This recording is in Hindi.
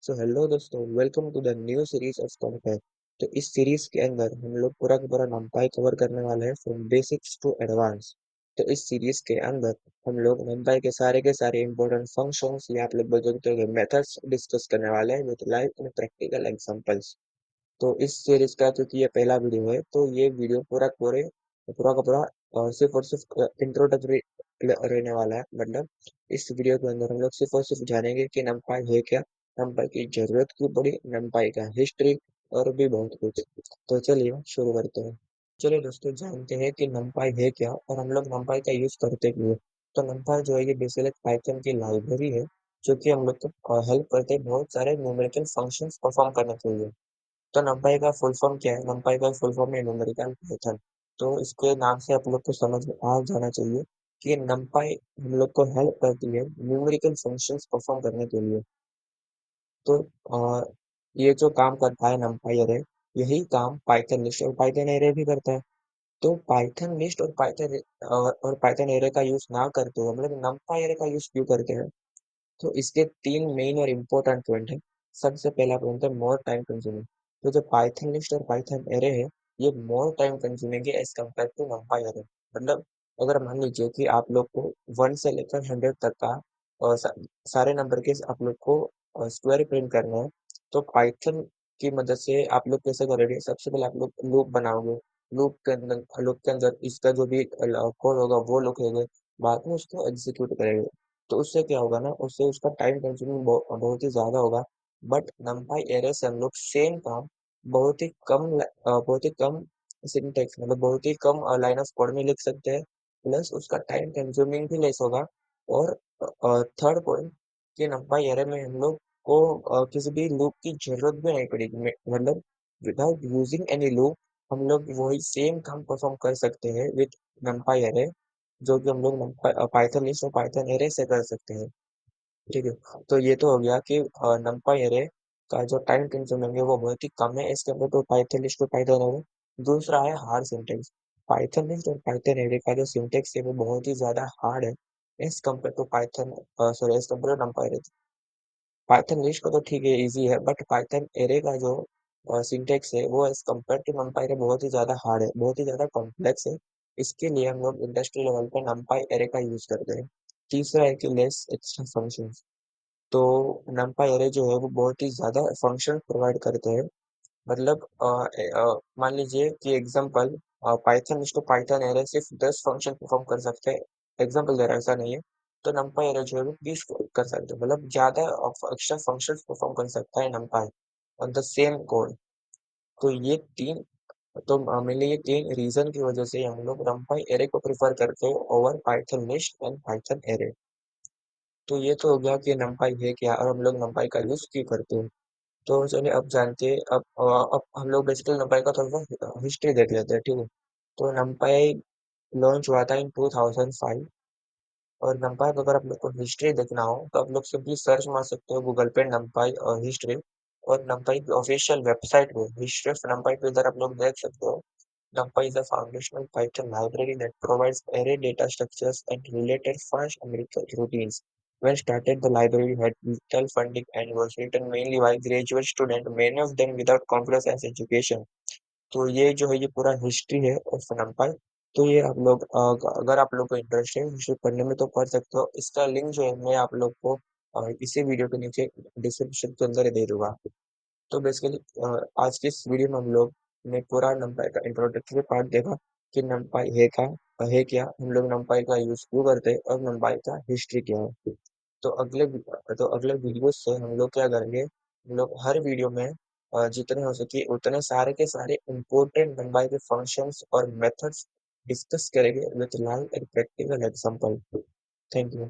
सो हेलो दोस्तों, welcome to the new series of compare. तो इस सीरीज के अंदर हम लोग पूरा का पूरा नंपाई कवर करने वाले हैं फ्रॉम बेसिक्स टू एडवांस। तो इस सीरीज के अंदर हम लोग नंपाई के सारे इंपॉर्टेंट फंक्शंस या आप लोग बोल सकते हो मेथड्स डिस्कस करने वाले हैं with live and practical examples. तो इस सीरीज का क्योंकि ये पहला वीडियो है तो ये वीडियो पूरा का पूरा सिर्फ और सिर्फ इंट्रोडक्टरी रहने वाला है। मतलब इस वीडियो के अंदर हम लोग सिर्फ और सिर्फ जानेंगे कि नमपाई है क्या, नमपाई की जरूरत क्यों पड़ी, नमपाई का हिस्ट्री और भी बहुत कुछ। तो चलिए शुरू करते हैं। चलिए दोस्तों, जानते हैं कि नमपाई है क्या और हम लोग नमपाई का यूज करते क्यों हैं। तो नमपाई जो है ये बेसिकली पाइथन की लाइब्रेरी है जो कि हम लोग को हेल्प करते हैं बहुत सारे न्यूमेरिकल फंक्शंस परफॉर्म करने के लिए। तो नंपाई का फुल फॉर्म क्या है? नंपाई का फुल फॉर्म है न्यूमेरिकल पाइथन। तो इसके नाम से आप लोग को समझ में आ जाना चाहिए कि नंपाई हम लोग को हेल्प करती है न्यूमेरिकल फंक्शंस परफॉर्म करने के लिए। तो ये जो काम करता है नंपाई अरे, यही काम पाइथन लिस्ट और पाइथन एरे भी करता है। तो पाइथन लिस्ट और पाइथन एरे का यूज ना करते हुए हम लोग नंपाई एरे का यूज क्यों करते हैं? तो इसके तीन मेन और इम्पोर्टेंट पॉइंट है। सबसे पहला पॉइंट है मोर टाइम कंज्यूमिंग। तो जो पाइथन लिस्ट और पाइथन एरे है, ये मोर टाइम कंज्यूमिंग है as compare to NumPy array. मतलब अगर मान लीजिए कि आप लोग को 1 से लेकर 100 तक का सारे नंबर के आप लोग को स्क्वायर प्रिंट करना है, तो पाइथन की मदद से आप लोग कैसे करोगे? सबसे पहले आप लोग लूप बनाओगे। लूप के अंदर इसका जो भी कोड होगा वो लिखोगे, बाद में उसको एग्जीक्यूट करेंगे। तो उससे क्या होगा ना, उससे उसका टाइम कंज्यूमिंग बहुत ही ज्यादा होगा। बट numpy एरे से हम लोग सेम काम बहुत ही कम सिंटेक्स मतलब बहुत ही कम लाइन ऑफ कोड में लिख सकते हैं। प्लस उसका टाइम कंज्यूमिंग भी लेस होगा। और थर्ड पॉइंट कि numpy एरे में हम लोग को किसी भी लूप की जरूरत भी नहीं पड़ेगी। मतलब विदाउट यूजिंग एनी लूप हम लोग वही सेम काम परफॉर्म कर सकते हैं विथ numpy एरे, जो कि हम लोग पाइथन लिस्ट और पाइथन एरे से कर सकते हैं। ठीक है। तो ये तो हो गया कि numpy एरे का जो टाइम कंज्यूमिंग है वो बहुत ही कम है as compare to Python list और पाइथन एरे। दूसरा है हार्ड सिंटेक्स। पाइथन लिस्ट और पाइथन एरे का जो सिंटेक्स है वो बहुत ही ज्यादा हार्ड है as compare to as compare to numpy array. Python list का तो ठीक है, इजी है, बट पाइथन एरे का जो सिंटेक्स है वो as compare to numpy array बहुत ही ज्यादा हार्ड है, बहुत ही ज्यादा कॉम्प्लेक्स है। इसके लिए हम लोग इंडस्ट्री लेवल पे numpy एरे का यूज करते हैं। तीसरा है कि लेस एक्स्ट्रा फंक्शन। तो numpy एरे जो है वो बहुत ही ज्यादा फंक्शन प्रोवाइड करते हैं। मतलब मान लीजिए कि एग्जांपल पाइथन लिस्ट तो पाइथन एरे सिर्फ 10 फंक्शन परफॉर्म कर सकते हैं। एग्जांपल दे रहा है, ऐसा नहीं है। तो numpy एरे जो है वो 20 कर सकते हैं, मतलब ज्यादा एक्स्ट्रा फंक्शन परफॉर्म कर सकता है numpy on the same code. तो ये तीन तो मेनली ये तीन रीजन की वजह से हम लोग numpy एरे को प्रेफर करते हैं over Python list and Python array. तो ये तो हो गया कि numpy है क्या और हम लोग numpy का यूज क्यों करते हैं। तो चलिए अब जानते हैं। अब हम लोग बेसिकली numpy का थोड़ा सा हिस्ट्री देख लेते हैं, ठीक है। तो numpy लॉन्च हुआ था इन 2005। और numpy का अगर आप लोग को हिस्ट्री देखना हो तो आप लोग सिंपली सर्च मार सकते हो गूगल पे numpy और हिस्ट्री। और numpy की ऑफिशियल वेबसाइट में हिस्ट्री ऑफ numpy पे इधर आप लोग देख सकते हो। NumPy is a foundational Python library that provides array data structures and related fast numerical routines. When started, the library had little funding and was written mainly by graduate students, many of them without computer science education. तो ये जो है ये पूरा हिस्ट्री है ऑफ NumPy। तो ये आप लोग अगर आप लोग को इंटरेस्ट है हिस्ट्री पढ़ने में तो पढ़ सकते हो। इसका लिंक जो है मैं आप लोग को इसी वीडियो के नीचे डिस्क्रिप्शन के अंदर दे दूंगा। तो बेसिकली आज की इस वीडियो में हम लोग ने पूरा numpy का इंट्रोडक्टरी पार्ट देखा कि numpy है क्या, हम लोग numpy का यूज क्यों करते हैं और numpy का हिस्ट्री क्या है। तो अगले वीडियो से हम लोग क्या करेंगे, हम लोग हर वीडियो में जितने हो सके उतने सारे के सारे इम्पोर्टेंट numpy के फंक्शंस और मेथड्स डिस्कस करेंगे with live and practical example. Thank you.